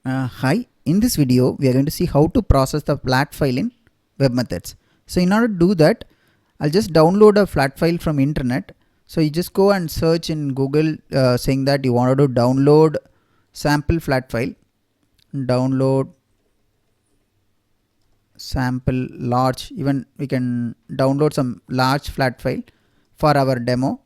Hi, in this video we are going to see how to process the flat file in web methods. So in order to do that, I'll just download a flat file from internet. So you just go and search in Google saying that you wanted to download sample flat file, download sample large, even we can download some large flat file for our demo.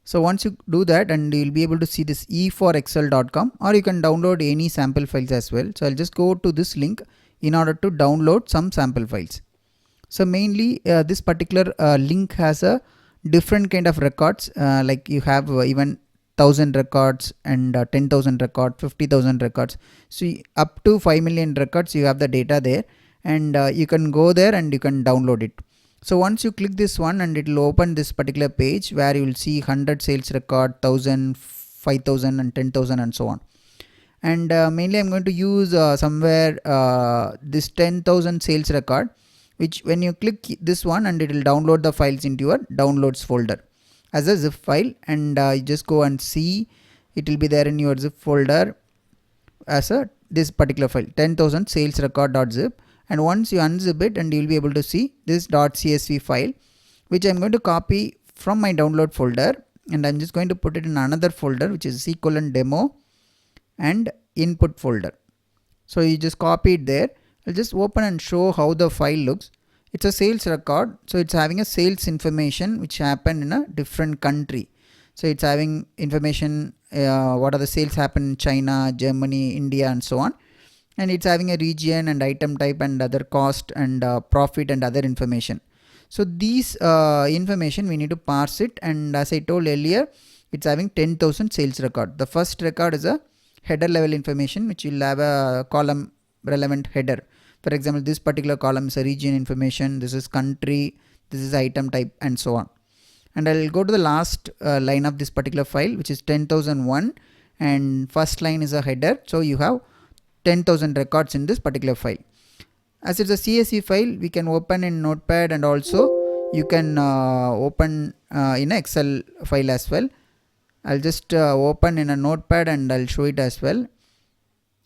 So once you do that, and you'll be able to see this e4excel.com, or you can download any sample files as well. So I'll just go to this link in order to download some sample files. So mainly this particular link has a different kind of records, like you have even 1000 records and 10,000 records, 50,000 records. So up to 5 million records you have the data there, and you can go there and you can download it. So once you click this one, and it will open this particular page where you will see 100 sales record, 1000, 5000 and 10,000 and so on. And mainly I'm going to use somewhere this 10,000 sales record, which when you click this one, and it will download the files into your downloads folder as a zip file, and you just go and see it will be there in your zip folder as a this particular file 10,000 sales record.zip. And once you unzip it, and you will be able to see this .csv file, which I'm going to copy from my download folder, and I'm just going to put it in another folder, which is C:\demo and input folder. So you just copy it there. I'll just open and show how the file looks. It's a sales record, so it's having a sales information which happened in a different country. So it's having information what are the sales happen in China, Germany, India and so on. And it's having a region and item type and other cost and profit and other information. So these information we need to parse it, and as I told earlier, it's having 10,000 sales record. The first record is a header level information, which will have a column relevant header. For example, this particular column is a region information, this is country, this is item type and so on. And I'll go to the last line of this particular file, which is 10,001, and first line is a header. So you have 10,000 records in this particular file. As it's a CSV file, we can open in Notepad, and also you can open in Excel file as well. I'll just open in a Notepad and I'll show it as well,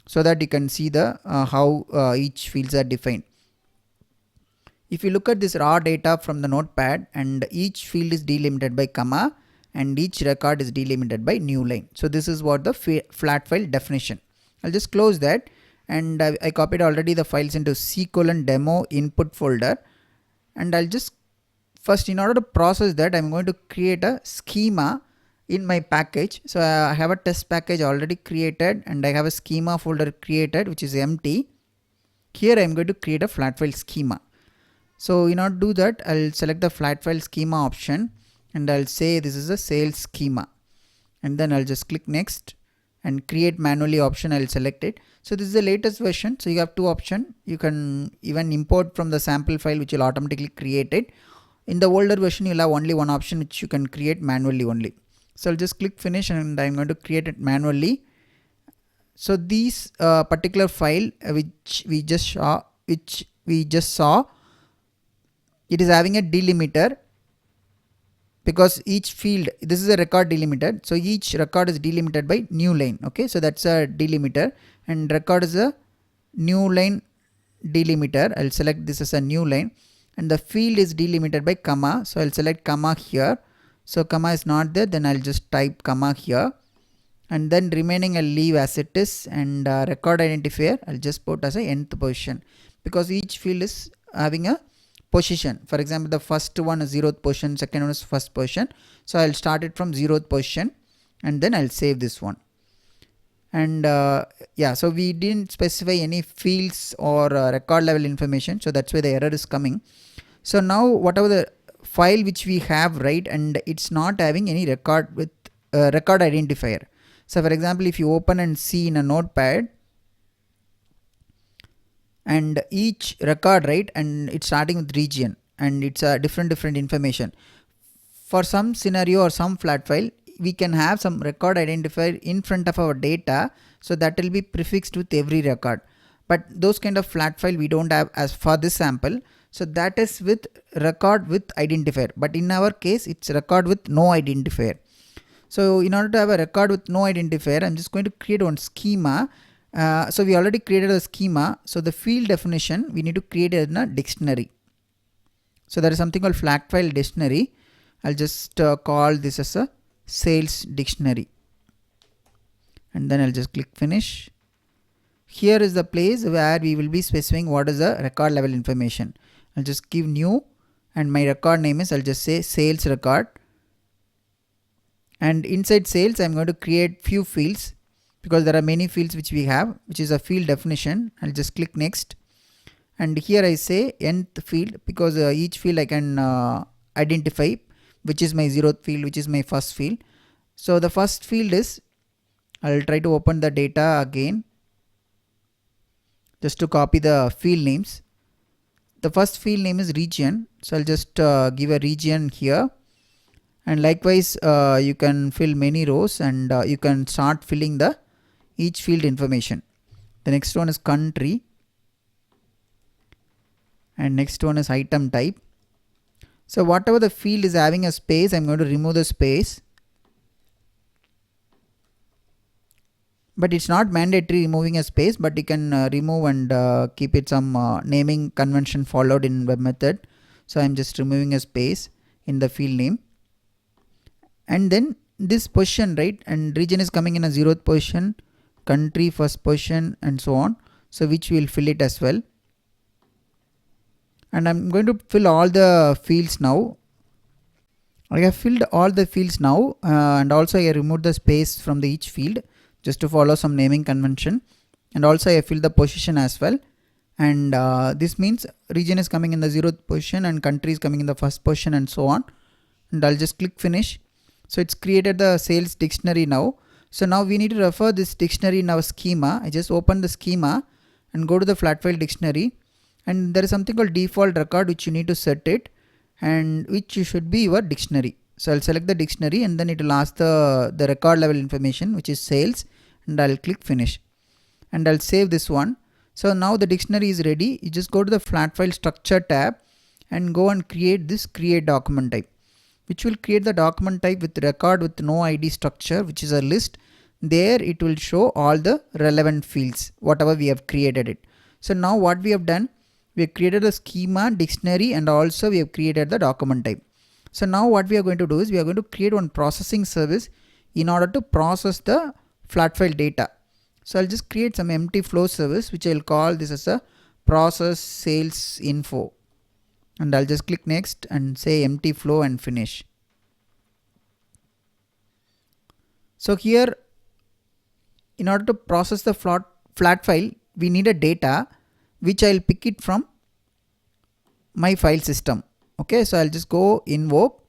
so that you can see the how each fields are defined. If you look at this raw data from the Notepad, and each field is delimited by comma, and each record is delimited by new line. So this is what the flat file definition. I'll just close that, and I copied already the files into C:\demo input folder, and I'll just first, in order to process that, I'm going to create a schema in my package. So I have a test package already created, and I have a schema folder created which is empty. Here I'm going to create a flat file schema. So in order to do that, I'll select the flat file schema option, and I'll say this is a sales schema, and then I'll just click next, and create manually option I'll select it. So this is the latest version, so you have two options. You can even import from the sample file, which will automatically create it. In the older version, you'll have only one option, which you can create manually only. So I'll just click finish, and I'm going to create it manually. So these particular file which we just saw, it is having a delimiter, because each field, this is a record delimited, so each record is delimited by new line. Okay, so that's a delimiter, and record is a new line delimiter. I'll select this as a new line, and the field is delimited by comma, so I'll select comma here. So comma is not there, then I'll just type comma here, and then remaining I'll leave as it is, and record identifier I'll just put as a nth position, because each field is having a position. For example, the first one is 0th position, second one is first position. So I'll start it from 0th position, and then I'll save this one. And yeah, so we didn't specify any fields or record level information, so that's why the error is coming. So now whatever the file which we have, right, and it's not having any record with record identifier. So for example, if you open and see in a Notepad, and each record, right, and it's starting with region, and it's a different information. For some scenario or some flat file, we can have some record identifier in front of our data, so that will be prefixed with every record. But those kind of flat file we don't have as for this sample, so that is with record with identifier. But in our case, it's record with no identifier. So in order to have a record with no identifier, I'm just going to create one schema, So we already created a schema. So the field definition we need to create in a dictionary. So there is something called flat file dictionary. I'll just call this as a sales dictionary, and then I'll just click finish. Here is the place where we will be specifying what is the record level information. I'll just give new, and my record name is, I'll just say sales record. And inside sales I'm going to create few fields because there are many fields which we have, which is a field definition. I'll just click next, and here I say nth field because each field I can identify which is my 0th field, which is my first field. So the first field is, I'll try to open the data again just to copy the field names. The first field name is region, so I'll just give a region here, and likewise you can fill many rows, and you can start filling the each field information. The next one is country, and next one is item type. So whatever the field is having a space, I'm going to remove the space, but it's not mandatory removing a space, but you can remove and keep it some naming convention followed in web method. So I'm just removing a space in the field name, and then this position, right, and region is coming in a 0th position, country first position, and so on, so which will fill it as well. And I'm going to fill all the fields now. I have filled all the fields now, and also I removed the space from the each field just to follow some naming convention, and also I filled the position as well. And this means region is coming in the 0th position and country is coming in the first position, and so on. And I'll just click finish. So it's created the sales dictionary now. So now we need to refer this dictionary in our schema. I just open the schema and go to the flat file dictionary, and there is something called default record which you need to set it, and which should be your dictionary. So I'll select the dictionary, and then it will ask the record level information, which is sales, and I'll click finish, and I'll save this one. So now the dictionary is ready. You just go to the flat file structure tab and go and create this create document type, which will create the document type with record with no ID structure, which is a list. There it will show all the relevant fields, whatever we have created it. So now what we have done, we have created a schema, dictionary, and also we have created the document type. So now what we are going to do is we are going to create one processing service in order to process the flat file data. So I'll just create some empty flow service, which I'll call this as a process sales info, and I'll just click next and say empty flow and finish. So here, in order to process the flat file, we need a data which I'll pick it from my file system. Okay, so I'll just go invoke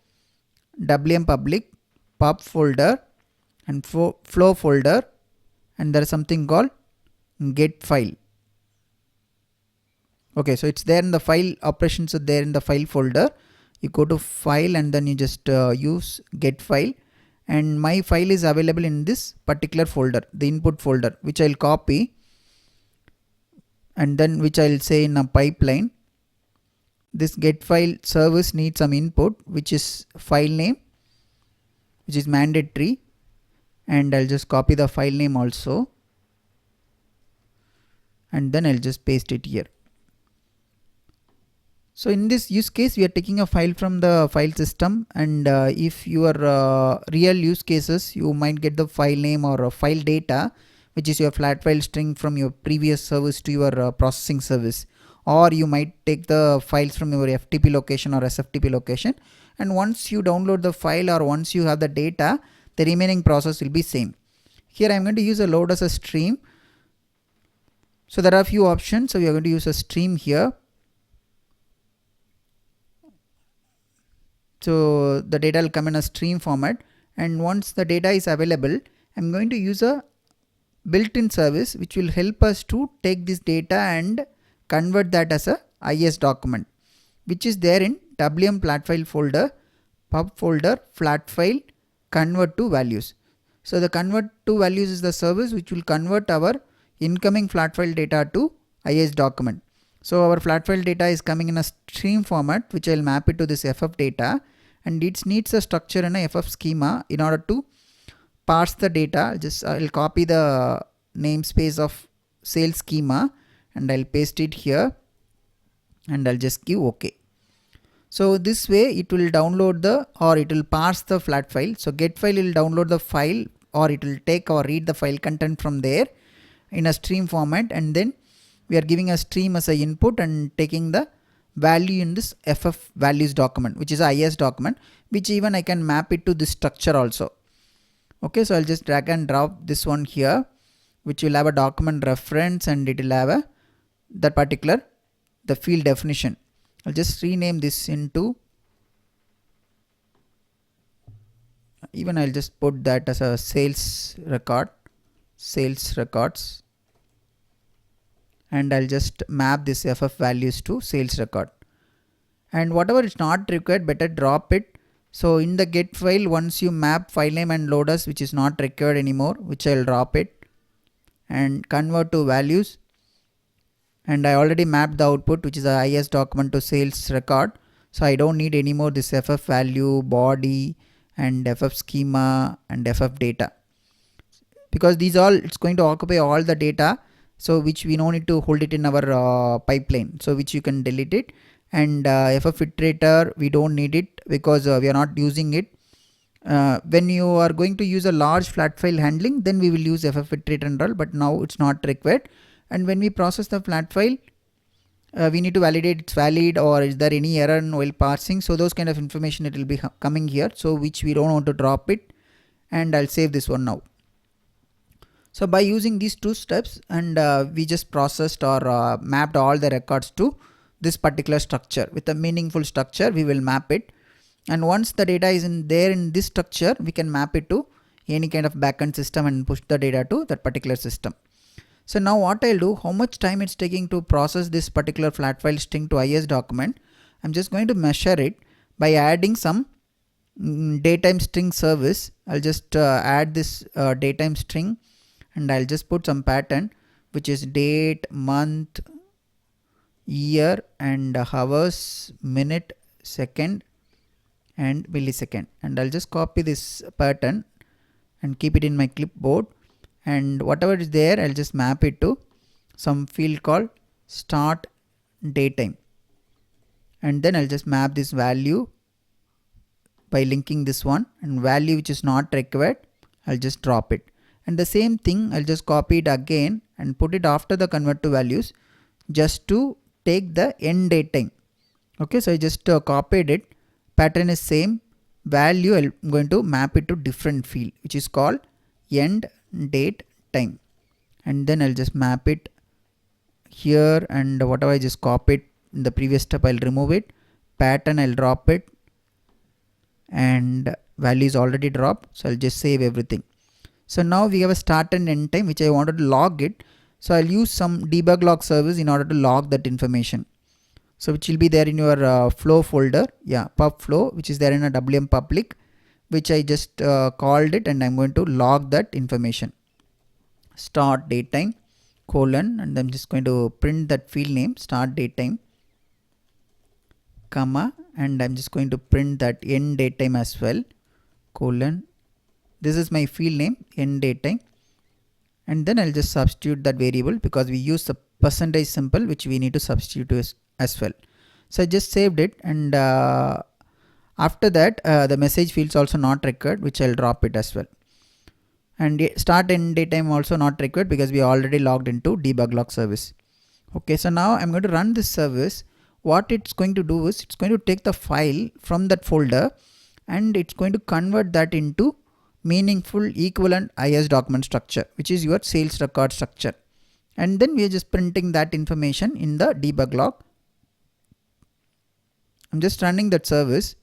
wm public pub folder and flow folder, and there is something called get file. Okay, so it's there in the file operations are there in the file folder. You go to file and then you just use get file, and my file is available in this particular folder, the input folder, which I'll copy, and then which I'll say in a pipeline. This get file service needs some input, which is file name, which is mandatory, and I'll just copy the file name also, and then I'll just paste it here. So in this use case, we are taking a file from the file system, and if your real use cases, you might get the file name or file data, which is your flat file string from your previous service to your processing service, or you might take the files from your FTP location or SFTP location, and once you download the file or once you have the data, the remaining process will be same. Here I'm going to use a load as a stream. So there are a few options. So we are going to use a stream here. So the data will come in a stream format, and once the data is available, I'm going to use a built-in service which will help us to take this data and convert that as a IS document, which is there in wm flat file folder, pub folder, flat file, convert to values. So the convert to values is the service which will convert our incoming flat file data to IS document. So our flat file data is coming in a stream format, which I'll map it to this FF data, and it needs a structure in a FF schema in order to parse the data. I'll copy the namespace of sales schema, and I'll paste it here, and I'll just give OK. So this way it will download it will parse the flat file. So get file will download the file, or it will take or read the file content from there in a stream format, and then we are giving a stream as a input and taking the value in this FF values document, which is a IS document, which even I can map it to this structure also. Okay, so I'll just drag and drop this one here, which will have a document reference, and it will have the field definition. I'll just rename this into, even I'll just put that as a sales records, and I'll just map this FF values to sales record. And whatever is not required, better drop it. So in the get file, once you map file name and loaders, which is not required anymore, which I'll drop it and convert to values. And I already mapped the output, which is a IS document, to sales record. So I don't need anymore this FF value, body, and FF schema and FF data, because these all, it's going to occupy all the data, so which we don't need to hold it in our pipeline, so which you can delete it. And FF iterator, we don't need it because we are not using it. When you are going to use a large flat file handling, then we will use FF iterator and all, but now it's not required. And when we process the flat file, we need to validate it's valid, or is there any error while parsing. So those kind of information, it will be coming here, so which we don't want to drop it. And I'll save this one now. So by using these two steps, and we just processed or mapped all the records to this particular structure. With a meaningful structure, we will map it. And once the data is in this structure, we can map it to any kind of backend system and push the data to that particular system. So now what I'll do, how much time it's taking to process this particular flat file string to IS document, I'm just going to measure it by adding some datetime string service. I'll just add this datetime string, and I'll just put some pattern, which is date, month, year, and hours, minute, second, and millisecond. And I'll just copy this pattern and keep it in my clipboard. And whatever is there, I'll just map it to some field called start datetime. And then I'll just map this value by linking this one, and value which is not required, I'll just drop it. And the same thing, I'll just copy it again and put it after the convert to values, just to take the end date time. Okay, so I just copied it. Pattern is same. Value, I'm going to map it to different field, which is called end date time. And then I'll just map it here, and whatever I just copied in the previous step, I'll remove it. Pattern, I'll drop it, and value is already dropped, so I'll just save everything. So now we have a start and end time, which I wanted to log it. So I'll use some debug log service in order to log that information. So which will be there in your flow folder, pub flow, which is there in a WM public, which I just called it, and I'm going to log that information. Start datetime, colon, and I'm just going to print that field name, start datetime, comma, and I'm just going to print that end datetime as well, colon. This is my field name, end datetime. And then I'll just substitute that variable, because we use the percentage symbol, which we need to substitute as well. So I just saved it, and after that the message fields also not required, which I'll drop it as well. And start and datetime also not required, because we already logged into debug log service. Okay, so now I'm going to run this service. What it's going to do is, it's going to take the file from that folder, and it's going to convert that into meaningful equivalent IS document structure, which is your sales record structure. And then we are just printing that information in the debug log. I'm just running that service.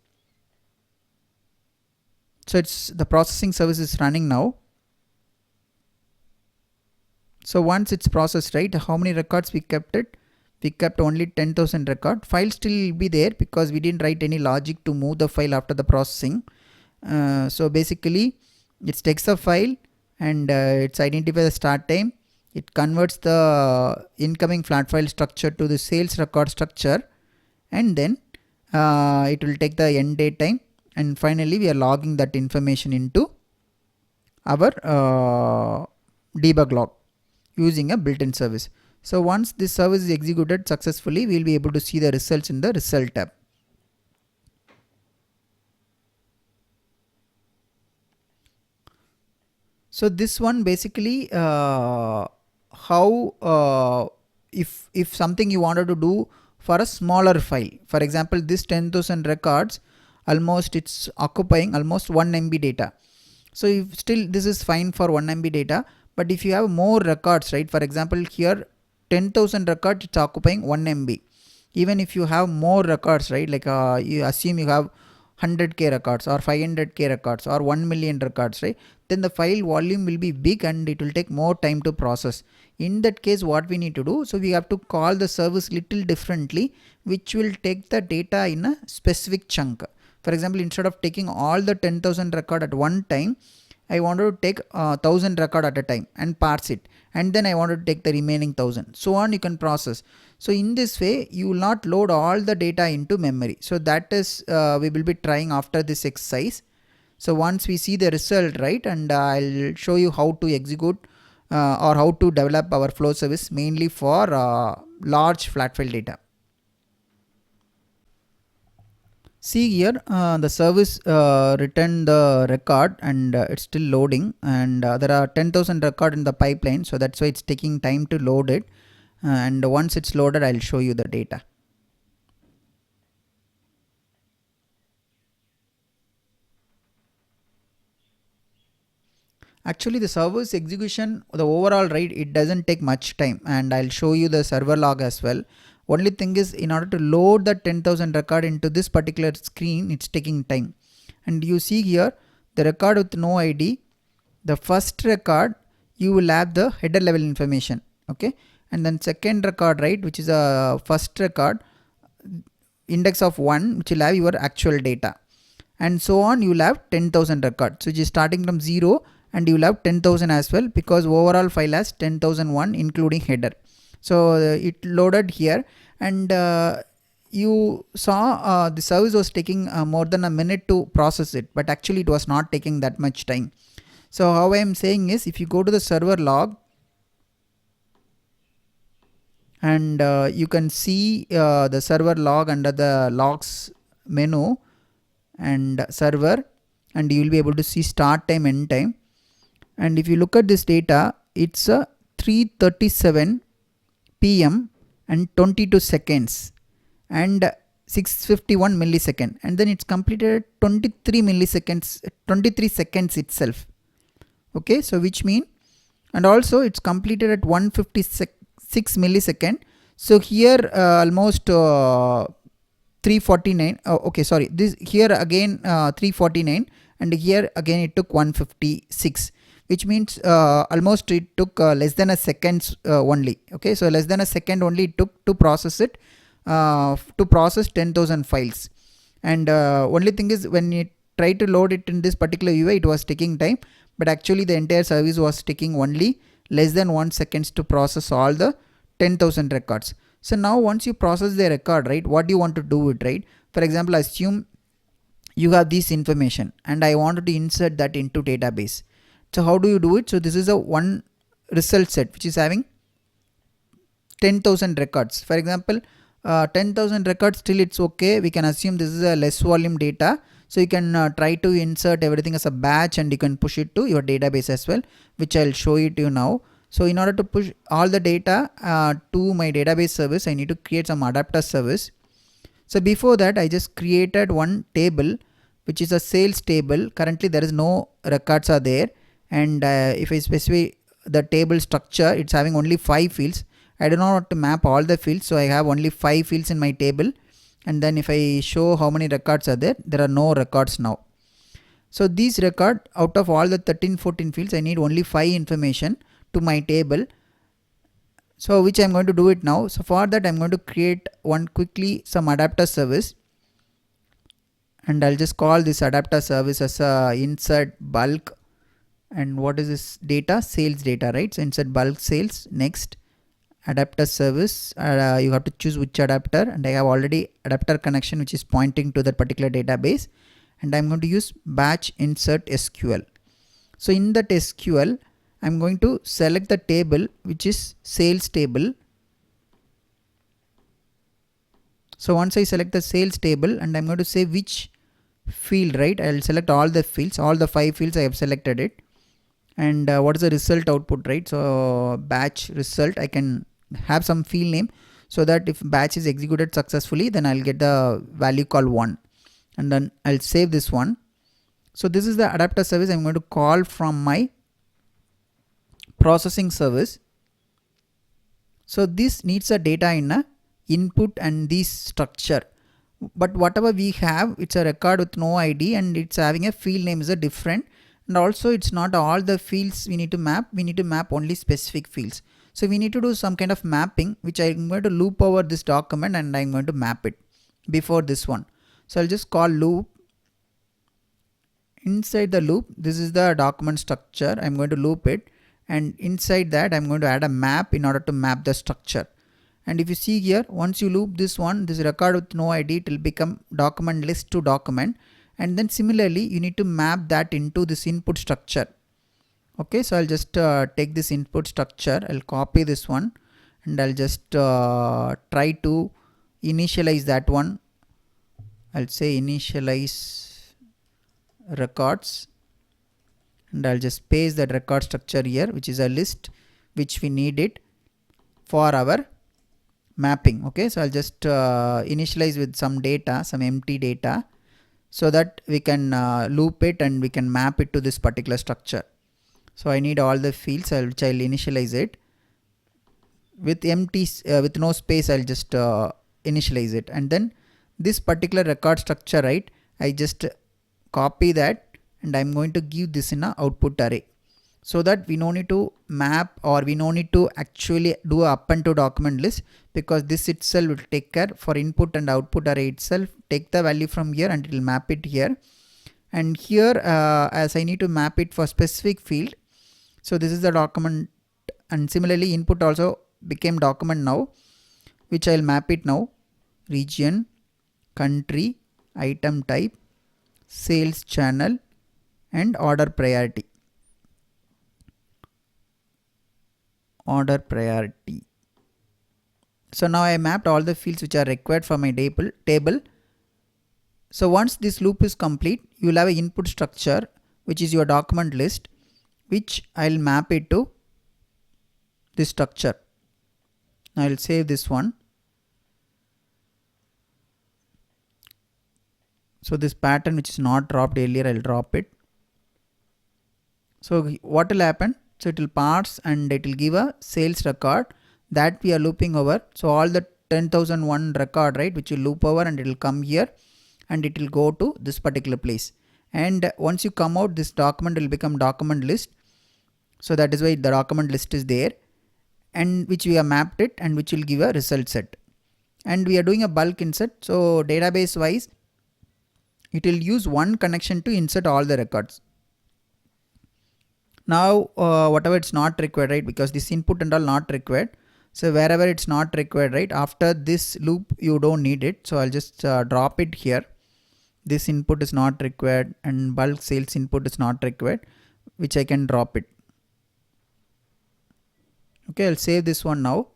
So it's the processing service is running now. So once it's processed, right, how many records we kept it? We kept only 10,000 record. File still will be there, because we didn't write any logic to move the file after the processing. So basically it takes the file, and it's identify the start time. It converts the incoming flat file structure to the sales record structure, and then it will take the end date time, and finally we are logging that information into our debug log. using a built-in service. So once this service is executed successfully, we will be able to see the results in the result tab. So this one basically how if something you wanted to do for a smaller file, for example this 10,000 records, almost it's occupying almost 1 MB data. So if still this is fine for 1 MB data, but if you have more records, right, for example here 10,000 records, it's occupying 1 MB. Even if you have more records, right, like you assume you have 100k records or 500k records or 1 million records, right, then the file volume will be big and it will take more time to process. In that case, what we need to do, so we have to call the service little differently, which will take the data in a specific chunk. For example, instead of taking all the 10,000 record at one time, I wanted to take 1000 record at a time and parse it, and then I wanted to take the remaining 1000. So on you can process. So in this way, you will not load all the data into memory. So that is we will be trying after this exercise. So once we see the result, right, and I'll show you how to execute or how to develop our flow service mainly for large flat file data. See here the service returned the record and it's still loading, and there are 10,000 record in the pipeline, so that's why it's taking time to load it, and once it's loaded I'll show you the data. Actually the service execution, the overall, right, it doesn't take much time, and I'll show you the server log as well. Only thing is, in order to load the 10,000 record into this particular screen, it's taking time. And you see here the record with no ID, the first record you will have the header level information, okay, and then second record, right, which is a first record index of 1, which will have your actual data, and so on. You will have 10,000 records, which is starting from 0, and you will have 10,000 as well, because overall file has 10,001 including header. So it loaded here, and you saw the service was taking more than a minute to process it, but actually it was not taking that much time. So how I am saying is, if you go to the server log, and you can see the server log under the logs menu and server, and you will be able to see start time, end time. And if you look at this data, it's 3:37 PM and 22 seconds and 651 millisecond, and then it's completed 23 milliseconds, 23 seconds itself. Okay, so which mean, and also it's completed at 156 millisecond. So here almost 349. Okay, sorry, this here again 349, and here again it took 156, which means almost it took less than a second only. Okay, so less than a second only it took to process it, to process 10,000 files. And only thing is, when you try to load it in this particular UI, it was taking time, but actually the entire service was taking only less than 1 seconds to process all the 10,000 records. So now once you process the record, right, what do you want to do it, right? For example, assume you have this information and I wanted to insert that into database. So how do you do it? So this is a one result set which is having 10,000 records. For example, 10,000 records, still it's okay. We can assume this is a less volume data. So you can try to insert everything as a batch, and you can push it to your database as well, which I'll show it to you now. So in order to push all the data to my database service, I need to create some adapter service. So before that, I just created one table, which is a sales table. Currently there is no records are there, and if I specify the table structure, it's having only 5 fields. I do not want to map all the fields, so I have only 5 fields in my table. And then if I show how many records are there, there are no records now. So these record, out of all the 13-14 fields, I need only 5 information to my table. So which I'm going to do it now. So for that, I'm going to create one quickly some adapter service, and I'll just call this adapter service as a insert bulk. And what is this data? Sales data, right? So insert bulk sales. Next, adapter service. You have to choose which adapter, and I have already adapter connection which is pointing to that particular database, and I'm going to use batch insert SQL. So in that SQL, I'm going to select the table which is sales table. So once I select the sales table, and I'm going to say which field, right? I'll select all the fields, all the 5 fields I have selected it. And what is the result output, right? So batch result, I can have some field name, so that if batch is executed successfully, then I'll get the value called 1, and then I'll save this one. So this is the adapter service I'm going to call from my processing service. So this needs a data in a input and this structure, but whatever we have, it's a record with no ID, and it's having a field name is a different, and also it's not all the fields we need to map, we need to map only specific fields. So we need to do some kind of mapping, which I'm going to loop over this document, and I'm going to map it before this one. So I'll just call loop. Inside the loop, this is the document structure, I'm going to loop it, and inside that I'm going to add a map in order to map the structure. And if you see here, once you loop this one, this record with no ID, it will become document list to document, and then similarly you need to map that into this input structure. Okay, so I'll just take this input structure, I'll copy this one, and I'll just try to initialize that one. I'll say initialize records, and I'll just paste that record structure here, which is a list which we need it for our mapping. Okay, so I'll just initialize with some data, some empty data, so that we can loop it and we can map it to this particular structure. So I need all the fields, which I'll initialize it with empty, with no space. I'll just initialize it, and then this particular record structure, right, I just copy that, and I'm going to give this in a output array, so that we no need to map, or we no need to actually do a append to document list, because this itself will take care for input and output array itself, take the value from here and it will map it here. And here as I need to map it for specific field, so this is the document, and similarly input also became document now, which I'll map it now: region, country, item type, sales channel, and order priority. Order priority. So now I mapped all the fields which are required for my table. So once this loop is complete, you will have an input structure, which is your document list, which I'll map it to this structure. Now I'll save this one. So this pattern which is not dropped earlier, I'll drop it. So what will happen? So it will parse and it will give a sales record that we are looping over. So all the 10,001 record, right, which will loop over, and it will come here and it will go to this particular place. And once you come out, this document will become document list. So that is why the document list is there, and which we have mapped it, and which will give a result set. And we are doing a bulk insert. So database wise, it will use one connection to insert all the records. Now whatever it's not required, right, because this input and all not required. So wherever it's not required, right, after this loop you don't need it. So I'll just drop it here. This input is not required, and bulk sales input is not required, which I can drop it. Okay, I'll save this one now.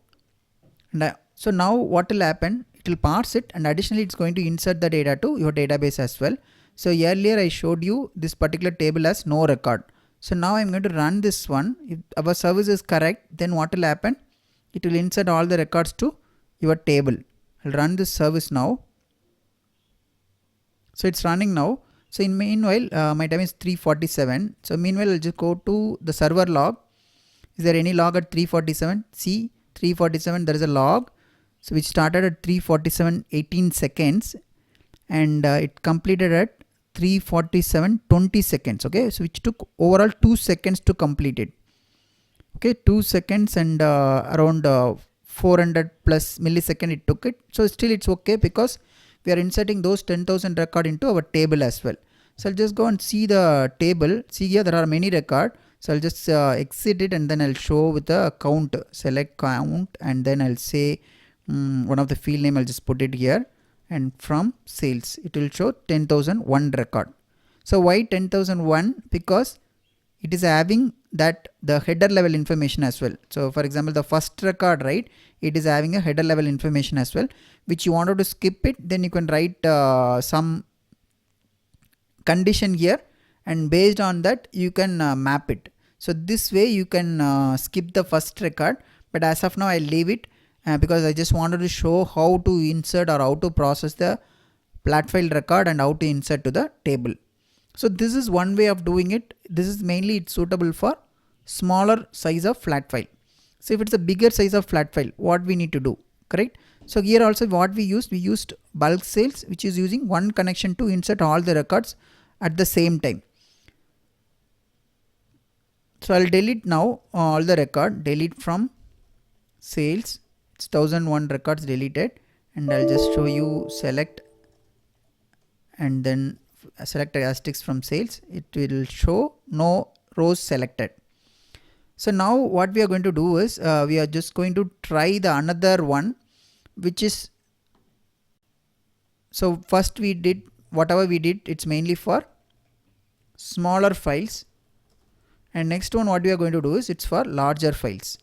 And so now what will happen? It will parse it, and additionally it's going to insert the data to your database as well. So earlier I showed you this particular table as no record. So now I'm going to run this one. If our service is correct, then what will happen? It will insert all the records to your table. I'll run this service now. So it's running now. So in meanwhile, my time is 3:47. So meanwhile, I'll just go to the server log. Is there any log at 3:47? See, 3:47, there is a log. So which started at 3:47, 18 seconds, and it completed at 3:47, 20 seconds. Okay, so which took overall 2 seconds to complete it. Okay, 2 seconds and around 400 plus millisecond it took it. So still it's okay, because we are inserting those 10,000 record into our table as well. So I'll just go and see the table. See here there are many record. So I'll just exit it, and then I'll show with the count, select count, and then I'll say one of the field name, I'll just put it here, and from sales it will show 10,001 record. So why 10,001? Because it is having that the header level information as well. So for example, the first record, right, it is having a header level information as well, which you wanted to skip it, then you can write some condition here, and based on that you can map it. So this way you can skip the first record, but as of now I'll leave it because I just wanted to show how to insert or how to process the flat file record and how to insert to the table. So this is one way of doing it. This is mainly it's suitable for smaller size of flat file. So if it's a bigger size of flat file, what we need to do, correct? So here also what we used bulk sales, which is using one connection to insert all the records at the same time. So I'll delete now all the record, delete from sales, it's 1001 records deleted, and I'll just show you select and then select asterisk from sales. It will show no rows selected. So now what we are going to do is we are just going to try the another one, which is, so first we did whatever we did, it's mainly for smaller files, and next one what we are going to do is it's for larger files.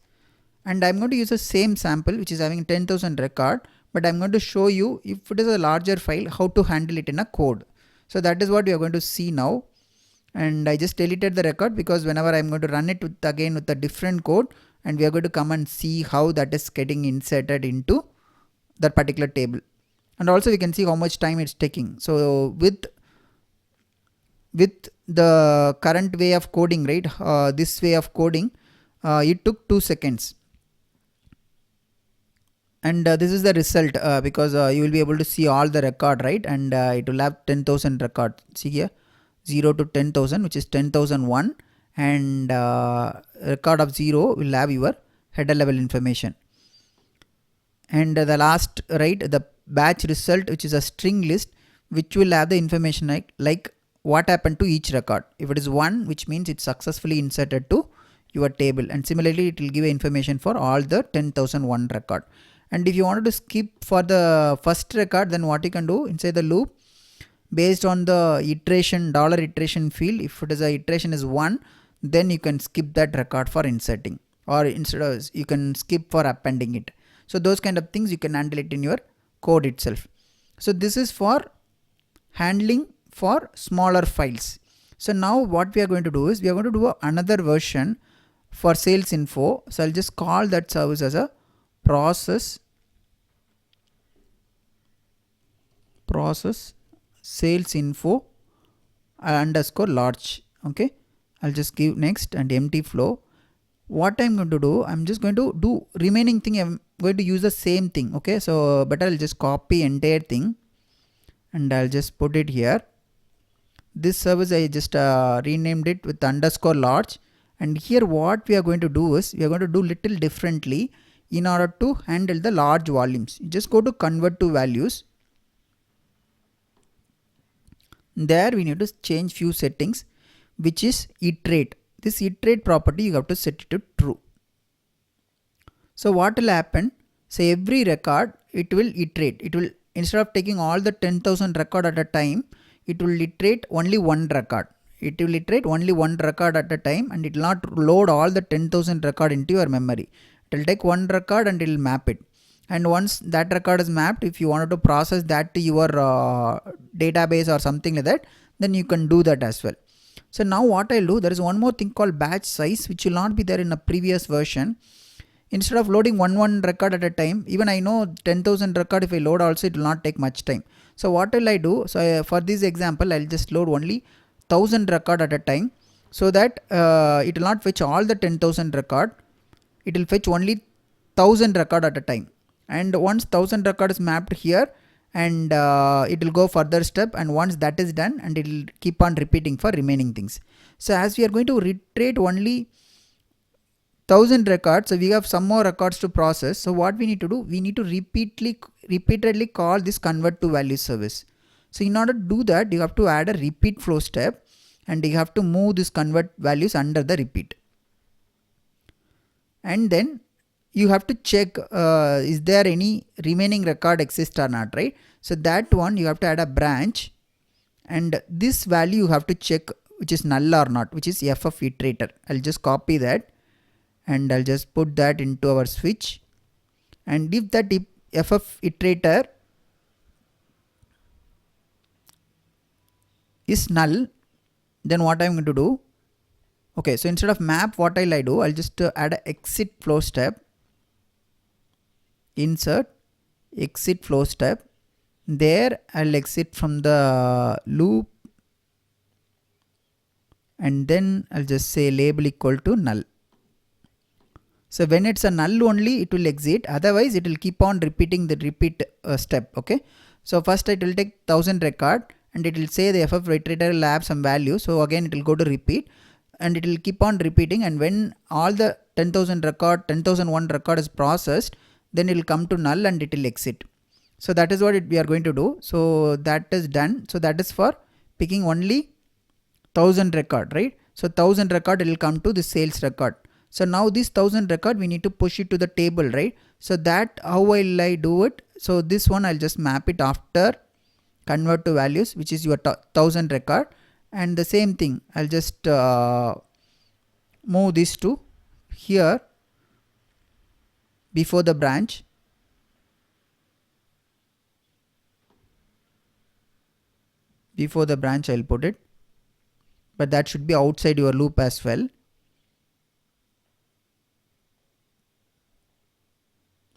And I'm going to use the same sample which is having 10,000 record, but I'm going to show you if it is a larger file how to handle it in a code. So that is what we are going to see now. And I just deleted the record because whenever I'm going to run it again with a different code, and we are going to come and see how that is getting inserted into that particular table. And also we can see how much time it's taking. So with the current way of coding, right, this way of coding, it took 2 seconds. And this is the result because you will be able to see all the record, right, and it will have 10,000 record. See here, 0 to 10,000, which is 10,001, and record of 0 will have your header level information. And the last, right, the batch result, which is a string list, which will have the information like what happened to each record. If it is 1, which means it's successfully inserted to your table, and similarly it will give information for all the 10,001 record. And if you wanted to skip for the first record, then what you can do inside the loop, based on the iteration $iteration field, if it is a iteration is 1, then you can skip that record for inserting, or instead of you can skip for appending it. So those kind of things you can handle it in your code itself. So this is for handling for smaller files. So now what we are going to do is we are going to do another version for sales info. So I'll just call that service as a process sales info underscore large. Okay, I'll just give next and empty flow. What I'm going to do, I'm just going to do remaining thing, I'm going to use the same thing. Okay, so better I'll just copy entire thing and I'll just put it here. This service I just renamed it with underscore large, and here what we are going to do is we are going to do little differently in order to handle the large volumes. You just go to convert to values. There we need to change few settings, which is iterate. This iterate property you have to set it to true. So what will happen? So every record it will iterate. It will, instead of taking all the 10,000 record at a time, it will iterate only one record. It will iterate only one record at a time, and it will not load all the 10,000 record into your memory. It will take one record and it will map it. And once that record is mapped, if you wanted to process that to your database or something like that, then you can do that as well. So now what I'll do, there is one more thing called batch size, which will not be there in a previous version. Instead of loading one record at a time, even I know 10,000 record, if I load also, it will not take much time. So what will I do? So for this example, I'll just load only 1000 record at a time, so that it will not fetch all the 10,000 record. It will fetch only 1000 record at a time. And once 1000 record is mapped here, and it will go further step, and once that is done, and it will keep on repeating for remaining things. So as we are going to iterate only 1000 records, so we have some more records to process. So what we need to do, we need to repeatedly call this convert to value service. So in order to do that, you have to add a repeat flow step, and you have to move this convert values under the repeat. And then you have to check is there any remaining record exist or not, right? So that one you have to add a branch, and this value you have to check which is null or not, which is ff iterator. I'll just copy that and I'll just put that into our switch. And if that ff iterator is null, then what I'm going to do, okay, so instead of map, what I'll do, I'll just add a exit flow step, insert exit flow step. There I'll exit from the loop, and then I'll just say label equal to null. So when it's a null only, it will exit, otherwise it will keep on repeating the repeat step. Okay, so first it will take 1000 record and it will say the ff iterator will have some value, so again it will go to repeat and it will keep on repeating, and when all the 10,000 record, 10,001 record is processed, then it will come to null and it will exit. So that is what we are going to do. So that is done. So that is for picking only 1000 record, right? So 1000 record, it will come to the sales record. So now this 1000 record, we need to push it to the table, right? So that, how will I do it? So this one I'll just map it after convert to values, which is your 1000 record, and the same thing I'll just move this to here before the branch. Before the branch I'll put it, but that should be outside your loop as well,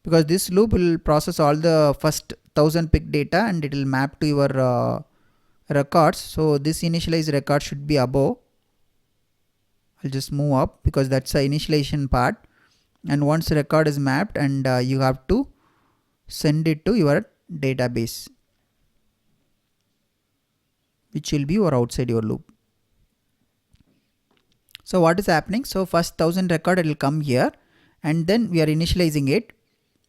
because this loop will process all the first 1000 pick data and it will map to your records. So this initialize record should be above. I'll just move up because that's the initialization part, and once the record is mapped, and you have to send it to your database, which will be your outside your loop. So what is happening? So first 1000 record, it will come here, and then we are initializing it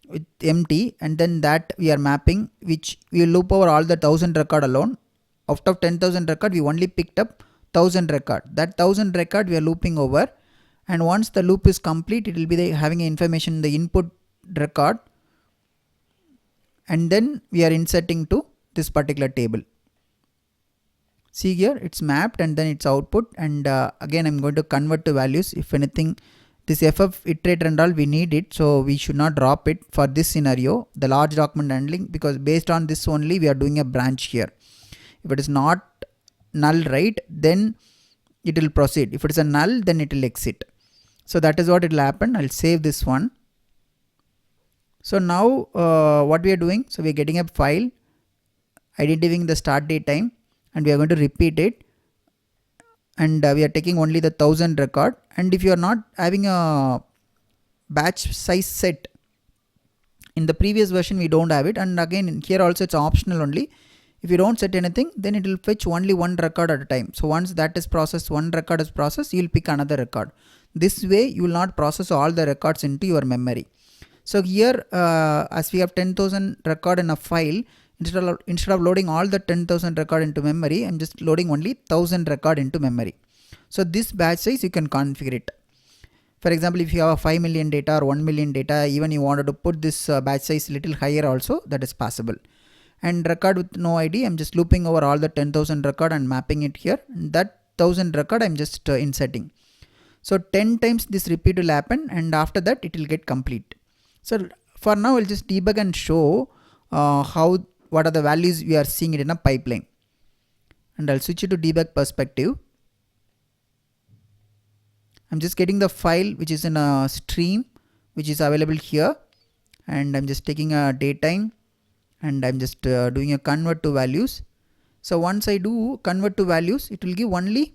with empty, and then that we are mapping, which we will loop over all the 1000 record alone. Out of 10,000 record, we only picked up 1000 record. That 1000 record we are looping over, and once the loop is complete, it will be having information in the input record, and then we are inserting to this particular table. See here, it's mapped and then it's output, and again I'm going to convert to values. If anything, this ff iterator and all, we need it, so we should not drop it for this scenario, the large document handling, because based on this only we are doing a branch here. If it is not null, right, then it will proceed. If it is a null, then it will exit. So that is what it will happen. I'll save this one. So now what we are doing, so we are getting a file, identifying the start date time, and we are going to repeat it, and we are taking only the 1000 record. And if you are not having a batch size set, in the previous version we don't have it, and again here also it's optional only. If you don't set anything, then it will fetch only one record at a time. So once that is processed, one record is processed, you will pick another record. This way you will not process all the records into your memory. So here as we have 10,000 record in a file, instead of loading all the 10,000 record into memory, I'm just loading only 1000 record into memory. So this batch size you can configure it. For example, if you have a 5 million data or 1 million data, even you wanted to put this batch size little higher also, that is possible. And record with no ID, I'm just looping over all the 10,000 record and mapping it here, and that 1000 record I'm just inserting. So 10 times this repeat will happen, and after that it will get complete. So for now I'll just debug and show what are the values we are seeing it in a pipeline, and I'll switch it to debug perspective. I'm just getting the file which is in a stream, which is available here, and I'm just taking a datetime, and I'm just doing a convert to values. So once I do convert to values, it will give only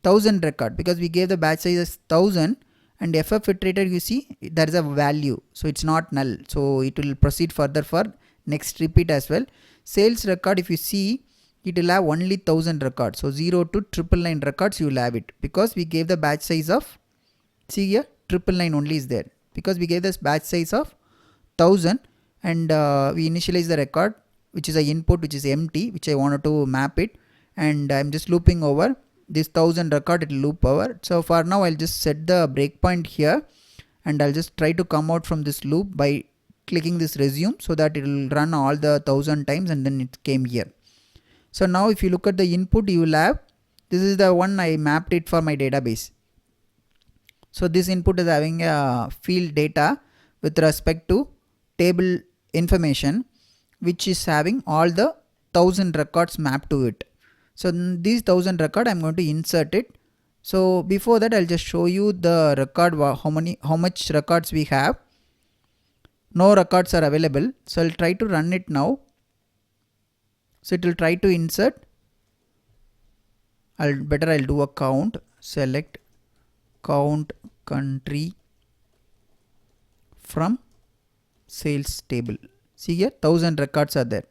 1000 record, because we gave the batch size as 1000, and ff iterator, you see there is a value, so it's not null, so it will proceed further for next repeat as well. Sales record, if you see, it will have only 1000 records, so 0 to 999 records you will have it, because we gave the batch size of, see here, 999 only is there, because we gave this batch size of 1000, and we initialize the record, which is a input, which is empty, which I wanted to map it, and I'm just looping over this 1000 record, it will loop over. So for now I'll just set the breakpoint here, and I'll just try to come out from this loop by clicking this resume, so that it will run all the 1000 times, and then it came here. So now if you look at the input, you will have This is the one I mapped it for my database. So this input is having a field data with respect to table information, which is having all the 1000 records mapped to it. So these 1000 record I'm going to insert it. So before that I'll just show you the record, how much records we have. No records are available. So I'll try to run it now. So it will try to insert. I'll do a count, select count country from sales table. See here, 1000 records are there.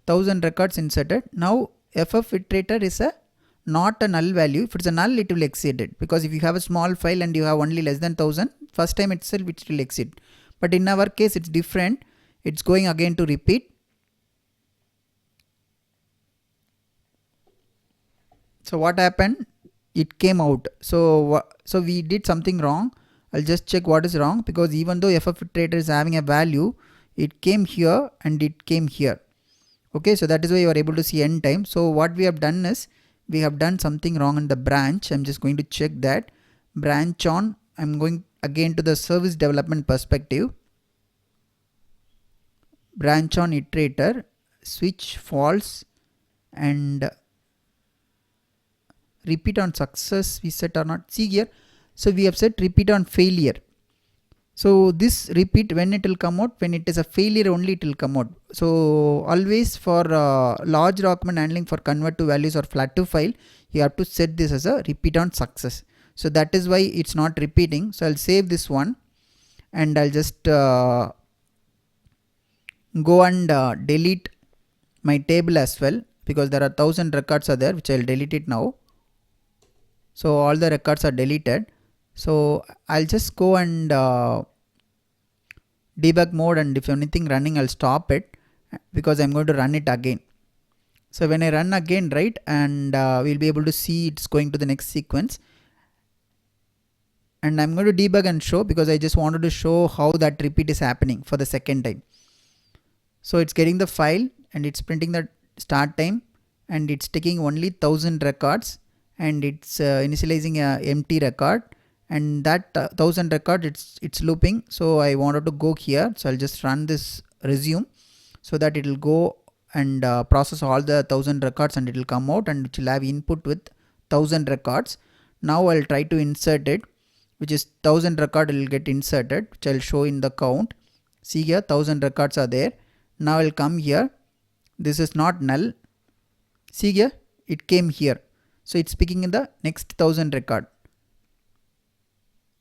1000 records inserted. Now FF iterator is not a null value. If it's a null, it will exceed it, because if you have a small file and you have only less than 1000, first time itself it will exceed. But in our case it's different. It's going again to repeat. So what happened? It came out. So we did something wrong. I'll just check what is wrong, because even though FF iterator is having a value, it came here and it came here. Okay, so that is why you are able to see end time. So what we have done is, we have done something wrong in the branch. I'm just going to check that. Branch on, I'm going again to the service development perspective. Branch on iterator, switch false, and repeat on success we set or not. See here, so we have set repeat on failure. So this repeat, when it will come out, when it is a failure only it will come out. So always for large document handling, for convert to values or flat to file, you have to set this as a repeat on success. So that is why it's not repeating. So I'll save this one and I'll just go and delete my table as well, because there are 1000 records are there, which I'll delete it now. So all the records are deleted. So I'll just go and debug mode, and if anything running I'll stop it, because I'm going to run it again. So when I run again, right, and we'll be able to see it's going to the next sequence, and I'm going to debug and show, because I just wanted to show how that repeat is happening for the second time. So it's getting the file and it's printing the start time, and it's taking only 1000 records, and it's initializing a empty record, and that 1000 record it's looping. So I wanted to go here, so I'll just run this resume, so that it will go and process all the 1000 records, and it will come out, and it will have input with 1000 records. Now I'll try to insert it, which is 1000 record will get inserted, which I'll show in the count. See here, 1000 records are there. Now I'll come here. This is not null. See here, it came here. So it's picking in the next 1000 record.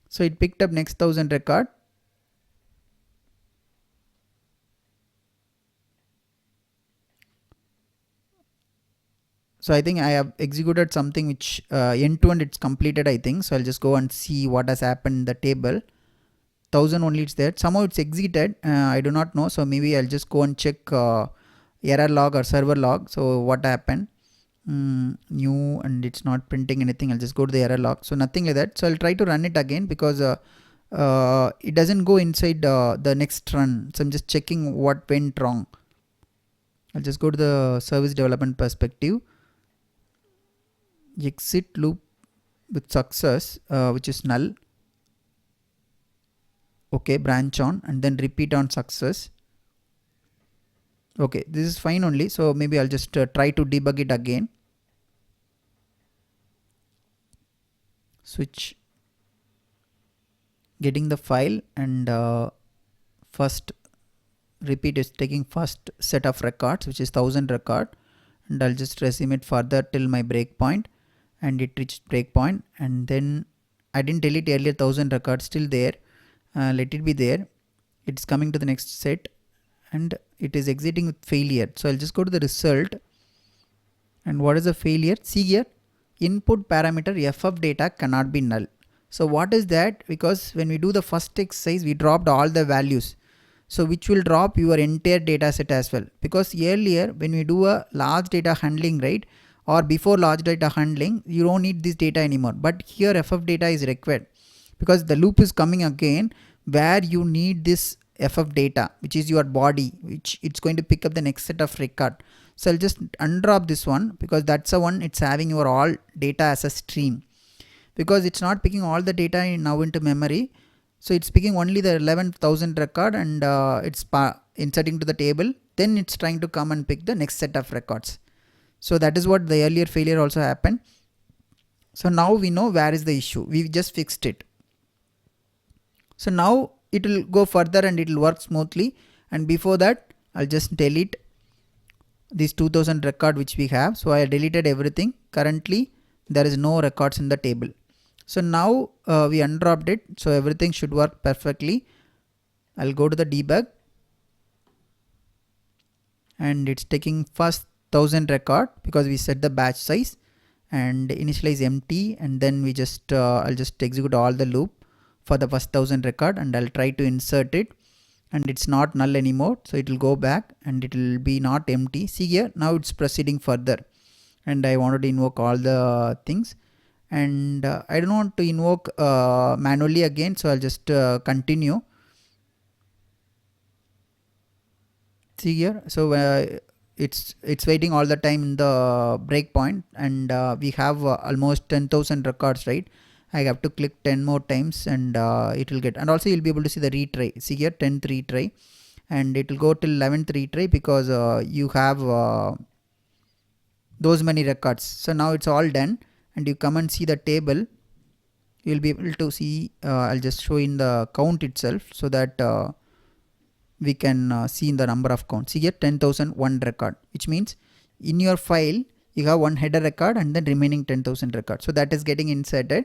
So it picked up next 1000 record. So I think I have executed something which end to end it's completed, I think. So I'll just go and see what has happened in the table. 1000 only it's there. Somehow it's exited. I do not know. So maybe I'll just go and check error log or server log. So what happened? New, and it's not printing anything. I'll just go to the error log. So nothing like that. So I'll try to run it again, because it doesn't go inside the next run. So I'm just checking what went wrong. I'll just go to the service development perspective. Exit loop with success, which is null. Okay, branch on, and then repeat on success. Okay, this is fine only. So maybe I'll just try to debug it again. Switch, getting the file, and first repeat is taking first set of records, which is 1000 record, and I'll just resume it further till my breakpoint, and it reached breakpoint, and then I didn't delete earlier 1000 records, still there. Let it be there. It's coming to the next set, and it is exiting with failure. So I'll just go to the result, and what is the failure? See here, input parameter FF data cannot be null. So what is that? Because when we do the first exercise, we dropped all the values, so which will drop your entire data set as well. Because earlier when we do a large data handling, right, or before large data handling, you don't need this data anymore, but here FF data is required, because the loop is coming again where you need this FF data, which is your body, which it's going to pick up the next set of record. So I'll just undrop this one because that's the one it's having your all data as a stream, because it's not picking all the data now into memory. So it's picking only the 11,000 record and it's inserting to the table. Then it's trying to come and pick the next set of records. So that is what the earlier failure also happened. So now we know where is the issue. We just fixed it. So now it will go further and it will work smoothly. And before that, I'll just delete this 2000 record which we have. So I deleted everything. Currently there is no records in the table. So now we undropped it. So everything should work perfectly. I'll go to the debug. And it's taking first 1000 record because we set the batch size and initialize empty, and then we just I'll just execute all the loop for the first 1000 record and I'll try to insert it, and it's not null anymore. So it will go back and it will be not empty. See here, now it's proceeding further and I wanted to invoke all the things, and I don't want to invoke manually again. So I'll just continue. See here, so it's waiting all the time in the breakpoint, and we have almost 10,000 records, right? I have to click 10 more times and it will get, and also you'll be able to see the retry. See here, 10th retry, and it will go till 11th retry because you have those many records. So now it's all done, and you come and see the table. You'll be able to see, I'll just show in the count itself so that we can see in the number of counts. See here, 10,001 record, which means in your file you have one header record and then remaining 10,000 records. So that is getting inserted.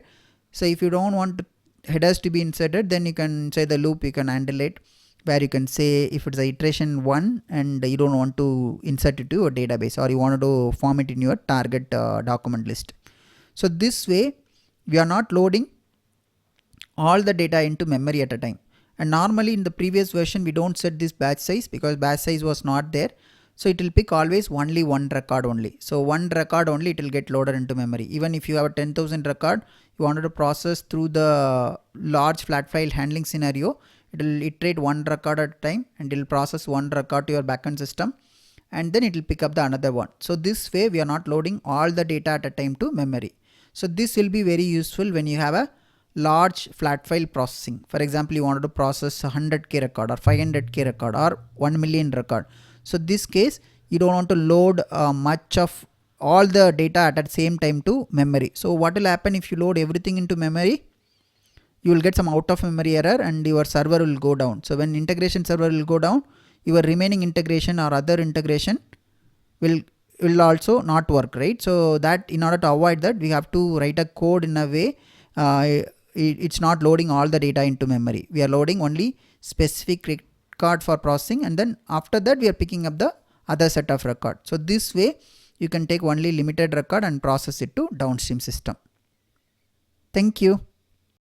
So if you don't want headers to be inserted, then you can say the loop, you can handle it where you can say if it's a iteration 1 and you don't want to insert it to your database, or you want to form it in your target document list. So this way we are not loading all the data into memory at a time. And normally in the previous version we don't set this batch size because batch size was not there. So it will pick always only one record only. So one record only it will get loaded into memory. Even if you have a 10,000 record, you wanted to process through the large flat file handling scenario, it will iterate one record at a time and it will process one record to your backend system, and then it will pick up the another one. So this way we are not loading all the data at a time to memory. So this will be very useful when you have a large flat file processing. For example, you wanted to process 100k record or 500k record or 1 million record. So this case you don't want to load much of all the data at the same time to memory. So what will happen if you load everything into memory? You will get some out of memory error and your server will go down. So when integration server will go down, your remaining integration or other integration will also not work, right? So that in order to avoid that, we have to write a code in a way it's not loading all the data into memory. We are loading only specific record for processing, and then after that we are picking up the other set of record. So this way you can take only limited record and process it to downstream system. Thank you.